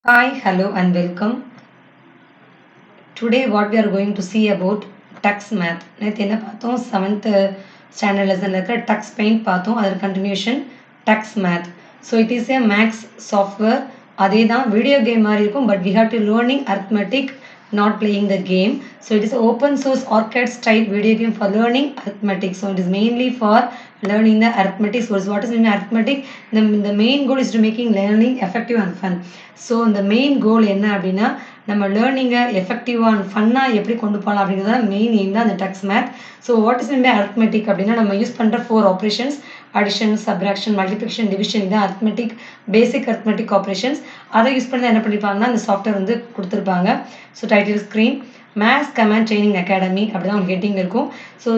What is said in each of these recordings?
Hi, hello, and welcome. Today, what we are going to see about Tux Math. நேற்று என்ன பார்த்தோம் seventh standard லெசனில் இருக்கிற Tux paint பார்த்தோம் அதோட continuation Tux math. So it is a maths software. அதே தான் வீடியோ கேம் மாதிரி இருக்கும், but we have to learning arithmetic, not playing the game. So it is open source arcade style video game for learning arithmetic. So it is mainly for learning the arithmetic source. What is mean arithmetic? The main goal is to making learning effective and fun. So the main goal என்ன அப்படின்னா நம்ம லேர்னிங்கை எஃபெக்டிவாக and ஃபன்னாக எப்படி கொண்டு போகலாம் அப்படிங்கிறத main aim தான் அந்த Tux math. So what is mean by arithmetic அப்படின்னா நம்ம யூஸ் பண்ணுற 4 operations addition, subtraction, multiplication, division, இதான் அரித்மெட்டிக், பேசிக் அரித்மெட்டிக் ஆப்ரேஷன்ஸ். அதை யூஸ் பண்ணி என்ன பண்ணிப்பாங்கன்னா அந்த சாஃப்ட்வேர் வந்து கொடுத்துருப்பாங்க. So title screen maths command training academy அப்படி தான் உங்களுக்கு ஹெட்டிங் இருக்கும். So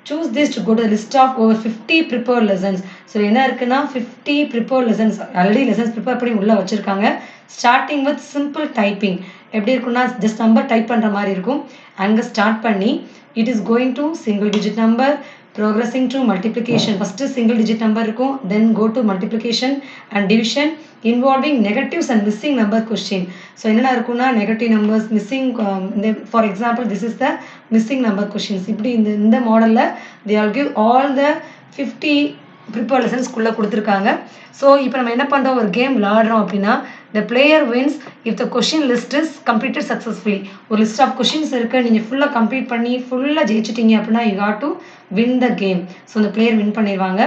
choose this to go to the list of over 50 prepared lessons. So என்ன இருக்குன்னா 50 prepared lessons already lessons prepare பண்ணி உள்ளே வச்சுருக்காங்க. ஸ்டார்டிங் வித் சிம்பிள் டைப்பிங் எப்படி இருக்குன்னா ஜஸ்ட் நம்பர் டைப் பண்ணுற மாதிரி இருக்கும். அங்கே ஸ்டார்ட் பண்ணி it is going to single digit number, progressing to multiplication. First single digit number இருக்கும், then go to multiplication and division involving negatives and missing number question. So என்னென்ன இருக்குன்னா negative numbers, missing, for example this is the missing number questions. இப்படி இந்த மாடலில் they all give all the 50 prepare லெசன்ஸ்குள்ளே கொடுத்துருக்காங்க. So இப்போ நம்ம என்ன பண்ணுறோம், ஒரு கேம் விளாடுறோம் அப்படின்னா the player wins if the question list is completed successfully. ஒரு லிஸ்ட் ஆஃப் கொஷின்ஸ் இருக்குது, நீங்கள் ஃபுல்லாக கம்ப்ளீட் பண்ணி ஃபுல்லாக ஜெயிச்சிட்டிங்க அப்படின்னா you got to win the game. So அந்த பிளேயர் வின் பண்ணிடுவாங்க.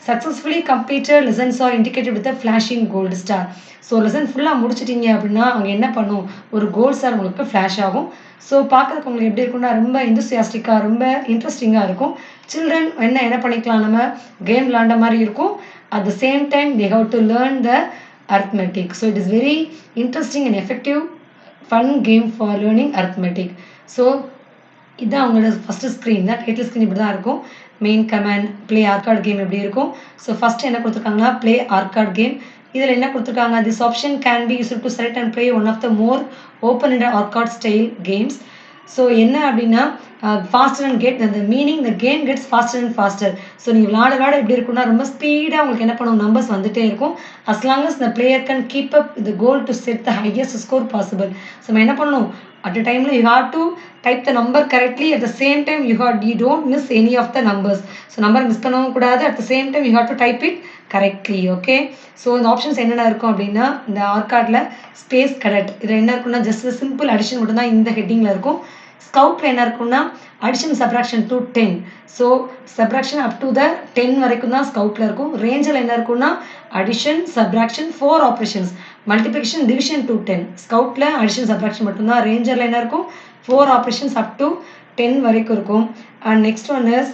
Successfully completed lessons are indicated with flashing gold star. So lesson ஃபுல்லாக முடிச்சிட்டிங்க அப்படின்னா அவங்க என்ன பண்ணும், ஒரு கோல்டு ஸ்டார் உங்களுக்கு ஃப்ளாஷ் ஆகும். ஸோ பார்க்குறதுக்கு உங்களுக்கு எப்படி இருக்குன்னா ரொம்ப இன்தூசியாஸ்டிக்காக, ரொம்ப இன்ட்ரெஸ்டிங்காக இருக்கும். சில்ட்ரன் என்ன பண்ணிக்கலாம், நம்ம கேம் விளாண்ட மாதிரி இருக்கும். At the same time they have to learn the arithmetic. So it is very interesting and effective fun game for learning arithmetic. So இதுதான் அவங்களோட ஃபஸ்ட்டு ஸ்க்ரீன் தான். டைட்டில் ஸ்க்ரீன் இப்படி தான் இருக்கும். மெயின் கமாண்ட் ப்ளே ஆர்கார்ட் கேம் எப்படி இருக்கும். So first என்ன கொடுத்துருக்காங்கன்னா ப்ளே ஆர்கார்ட் கேம். இதில் என்ன கொடுத்துருக்காங்க, this option can be used to select and play one of the more open and arcade style games. So என்ன அப்படின்னா ஃபாஸ்டர் அண்ட் கெட் அந்த meaning the game gets faster and faster. So நீங்கள் விளாட எப்படி இருக்குன்னா ரொம்ப ஸ்பீடாக உங்களுக்கு என்ன பண்ணும், நம்பர்ஸ் வந்துகிட்டே இருக்கும். As long as the player can keep up the goal to set the highest score possible. So நம்ம என்ன பண்ணணும், at a time you have to type the number correctly, at the same time you don't miss any of the numbers. So number miss பண்ணவும் கூடாது, at the same time you have to type it correctly. Okay, so இந்த options என்னென்ன இருக்கும் அப்படின்னா இந்த ஆர்கார்டில் space கடட் இதில் என்ன இருக்குன்னா ஜஸ்ட் சிம்பிள் அடிஷன் மட்டும் தான் இந்த ஹெட்டிங்கில் இருக்கும். ஸ்கவுட்டில் என்ன இருக்குன்னா addition subtraction to 10. So subtraction up to the 10 வரைக்கும் தான் ஸ்கவுட்டில் இருக்கும். ரேஞ்சில் என்ன இருக்குன்னா addition subtraction 4 operations, multiplication, division to 10. ஸ்கவுட்டில் அடிஷன் சப்ராக்ஷன் மட்டும்தான். ரேஞ்சரில் என்ன இருக்கும் 4 ஆப்ரேஷன்ஸ் அப் டு 10 வரைக்கும் இருக்கும். அண்ட் நெக்ஸ்ட் ஒன் இஸ்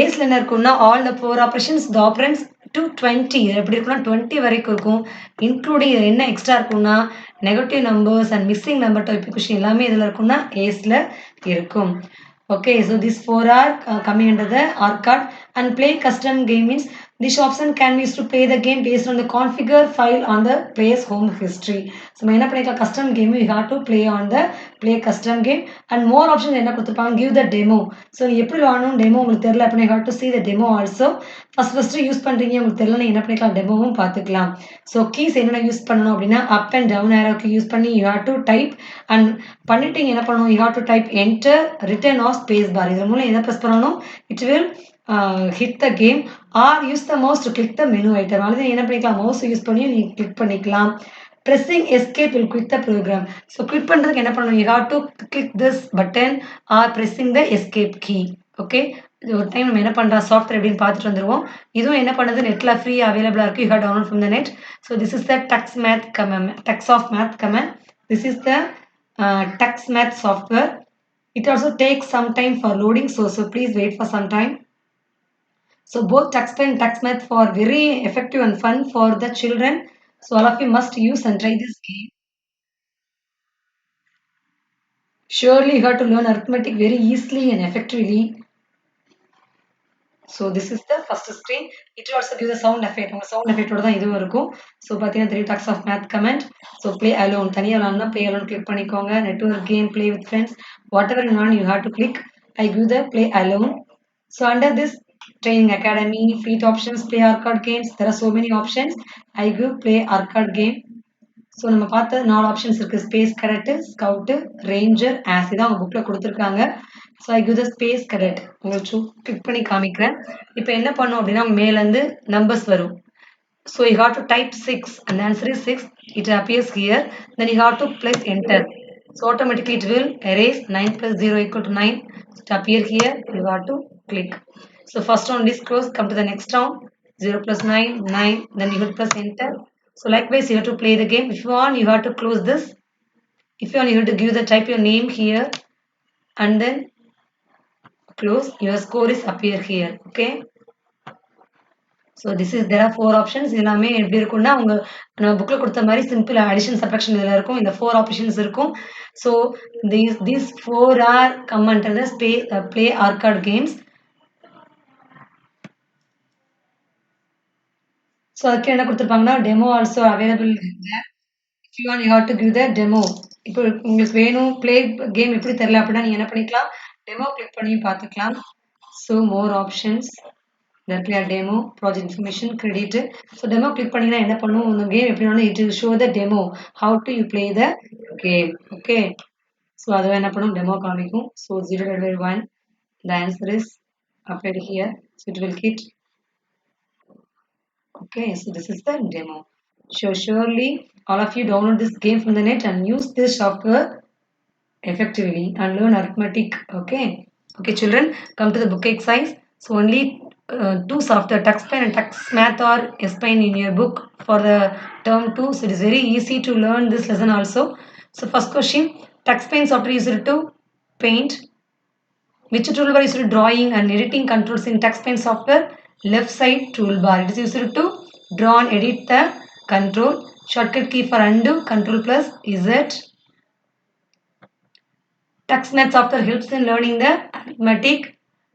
ஏஸ்ல என்ன இருக்குன்னா all the 4 operations the ஆப்ரன்ஸ் to 20. எப்படி இருக்குன்னா 20 வரைக்கும் இருக்கும். இன்க்ளூடிங் இதில் என்ன எக்ஸ்ட்ரா இருக்குன்னா negative numbers and missing number type question எல்லாமே இதில் இருக்குன்னா ஏஸில் இருக்கும். Okay, so these 4 are coming under the ARCAD. And play custom game means this option can be used to play the game based on the configure file on the player's home history. So என்ன பண்ணிக்கலாம், custom game you have to play on the play custom game. And more options என்ன கொடுத்துருப்பாங்க, give the demo. So எப்படி விளாடணும் demo உங்களுக்கு தெரியல அப்படின்னா you have to see the demo also. First use பண்ணுறீங்க உங்களுக்கு தெரியல என்ன பண்ணிக்கலாம், டெமோவும் பார்த்துக்கலாம். ஸோ கீஸ் என்னென்ன யூஸ் பண்ணணும் அப்படின்னா அப் அண்ட் டவுன் ஏரோக்கு யூஸ் பண்ணி you have to type and பண்ணிட்டு என்ன பண்ணணும், you have to type enter, return or space bar. இதன் மூலம் எதை ப்ரெஸ் பண்ணணும், it will hit the game or use the mouse to click the menu item. அல்லது என்ன பண்ணிக்கலாம், மவுஸ் யூஸ் பண்ணி நீங்கள் கிளிக் பண்ணிக்கலாம். pressing escape will quit the program. So quit பண்ணுறதுக்கு என்ன பண்ணணும், you have to click this button or pressing the escape key. Okay, ஒரு டைம் நம்ம என்ன பண்ணுறோம் சாஃப்ட்வேர் எப்படின்னு பார்த்துட்டு வந்துடுவோம். இதுவும் என்ன பண்ணுறது நெட்டில் ஃப்ரீ அவைலபிளாக இருக்குது, you have download from the net. So this is the Tux math comment, Tux of math comment. This is the Tux math software. It also takes some time for loading, so please wait for some time. So both TuxPen and TuxMath for very effective and fun for the children. So all of you must use and try this game. Surely you have to learn arithmetic very easily and effectively. So this is the first screen. It will also give the sound effect. உங்க sound effect ஓட தான் இதுவும் இருக்கும். So பார்த்தீங்கன்னா 3 Tux of Math command. So play alone. தனியாக விளாட்னா play alone click பண்ணிக்கோங்க. Network game, play with friends. Whatever you want, you have to click. I give the play alone. So under this training academy, fleet options, play arcade games. There are so many options. I give play arcade game. So நம்ம பார்த்த 4 options இருக்குது. Space கேடட்டு, scout, ranger, as இதான் அவங்க புக்கில் கொடுத்துருக்காங்க. So I give the space cadet. உங்களுக்கு click பண்ணி காமிக்கிறேன். இப்போ என்ன பண்ணோம் அப்படின்னா மேலேருந்து நம்பர்ஸ் வரும். So you have to type 6 and the answer is 6. It appears here. Then you have to press enter. So automatically it will erase 9 plus 0 equal to 9. So to appear here, you have to click. So first round is closed. Come to the next round. 0 plus 9, 9. Then you will press enter. So likewise, you have to play the game. If you want, you have to close this. If you want, you have to give the type your name here and then close. Your score is appear here. Okay. So this is there are 4 options. எல்லாமே எப்படி இருக்கும்னா அவங்க நம்ம புக்கில் கொடுத்த மாதிரி simple addition subtraction இதில் இருக்கும். இந்த 4 ஆப்ஷன்ஸ் இருக்கும். So these 4 are come under the play arcade games. So அதுக்கு என்ன கொடுத்துருப்பாங்கன்னா demo also available. If you want you have to give the demo. இப்போ உங்களுக்கு வேணும் ப்ளே கேம் எப்படி தெரியல அப்படின்னா நீங்கள் என்ன பண்ணிக்கலாம், டெமோ கிளிக் பண்ணி பார்த்துக்கலாம். So more options directly demo, project information, credit. So demo click பண்ணீங்கன்னா என்ன பண்ணும், இந்த கேம் எப்படி வேணும், it will show the demo how to you play the game. Okay, so அது என்ன பண்ணும், demo காமிக்கும். So 0.1 the answer is applied here, so it will hit. Okay, so this is the demo. So surely all of you download this game from the net and use this software effectively and learn arithmetic. Okay children, come to the book exercise. So only two software, TuxPen and TuxMath are explained in your book for the term 2. So it is very easy to learn this lesson also. So first question, TuxPen software used to paint. Which toolbar is used to drawing and editing controls in TuxPen software? Left side toolbar. It is used to draw and edit the control. Shortcut key for undo, control plus Z. TuxMath software helps in learning the arithmetic.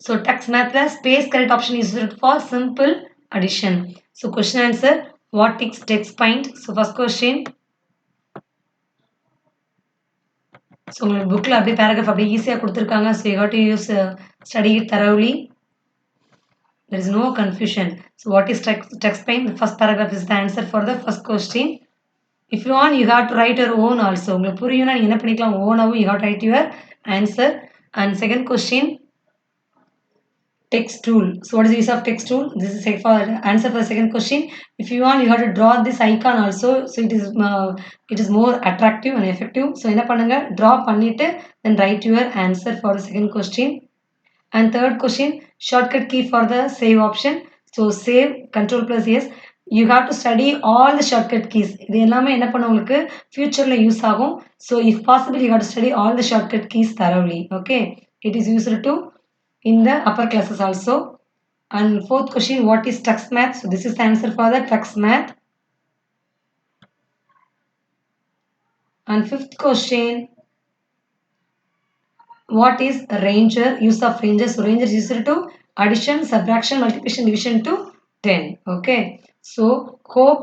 So TuxMath space correct option is used for simple addition. So question answer, what is TuxPen? So first question. So உங்களுக்கு புக்கில் அப்படியே paragraph அப்படியே ஈஸியாக கொடுத்துருக்காங்க. So you have to use study it thoroughly. There is no confusion. So what is TuxPen? The first paragraph is the answer for the first question. If you want, you have to write your own also. உங்களுக்கு புரியும்னா நீங்கள் என்ன பண்ணிக்கலாம், ஓனாகவும் you have to write your answer. And second question, text tool. So what is the use of text tool? This is for answer for the second question. If you want, you have to draw this icon also. So it is more attractive and effective. So என்ன பண்ணுங்க, draw பண்ணிட்டு then write your answer for the second question. And third question, shortcut key for the save option. So save, control plus yes. You have to study all the shortcut keys. இது எல்லாமே என்ன பண்ண உங்களுக்கு ஃபியூச்சர்ல use ஆகும். So if possible, you have to study all the shortcut keys thoroughly. Okay, it is used to in the upper classes also. And fourth question, what is TuxMath? So this is the answer for the TuxMath. And fifth question, what is ranger? Use of ranger. So ranger is used to addition, subtraction, multiplication, division to 10. Okay, so hope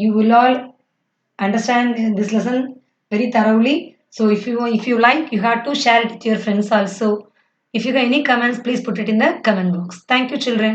you will all understand this lesson very thoroughly. So if you like, you have to share it with your friends also. If you have any comments, please put it in the comment box. Thank you children.